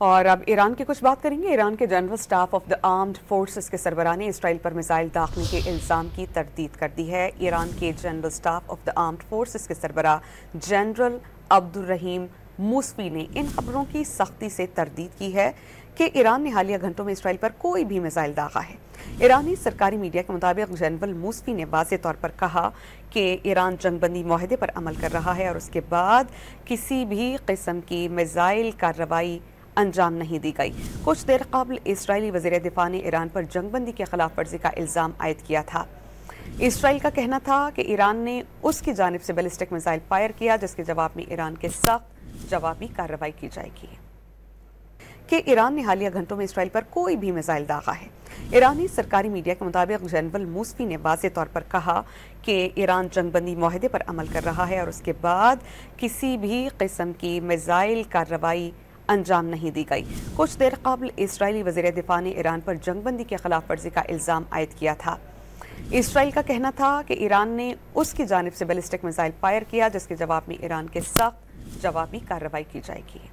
اور اب ایران کی کچھ بات کریں گے۔ ایران کے general staff of the armed forces کے سربراہ نے اسرائیل پر میزائل داغنے کے الزام کی تردید کر دی ہے۔ ایران کے general staff of the armed forces کے سربراہ جنرل عبدالرحیم موسوی نے ان خبروں کی سختی سے تردید کی ہے کہ ایران نے حالیہ گھنٹوں میں اسرائیل پر کوئی بھی میزائل داغا ہے۔ ایرانی سرکاری میڈیا کے مطابق جنرل موسوی نے واضح طور پر کہا کہ ایران جنگ بندی معاہدے پر عمل کر رہا ہے اور اس کے بعد کسی بھی قسم کی میزائل کارروائی انجام نہیں دی گئی۔ کچھ دیر قبل اسرائیلی وزیر دفاع نے ایران پر جنگ بندی کی خلاف ورزی کا الزام عائد کیا تھا۔ اسرائیل کا کہنا تھا کہ ایران نے اس کی جانب سے بیلسٹک میزائل فائر کیا، جس کے جواب میں ایران کے سخت جوابی کارروائی کی جائے گی۔ کہ ایران نے حالیہ گھنٹوں میں اسرائیل پر کوئی بھی میزائل داغا ہے۔ ایرانی سرکاری میڈیا کے مطابق جنرل موسوی نے واضح طور پر کہا کہ ایران جنگ بندی معاہدے پر عمل کر رہا ہے اور اس کے بعد کسی بھی قسم کی میزائل کارروائی انجام نہیں دی گئی۔ کچھ دیر قبل اسرائیلی وزیر دفاع نے ایران پر جنگ بندی کی خلاف ورزی کا الزام عائد کیا تھا۔ اسرائیل کا کہنا تھا کہ ایران نے اس کی جانب سے بیلسٹک میزائل فائر کیا، جس کے جواب میں ایران کے سخت جوابی کارروائی کی جائے گی۔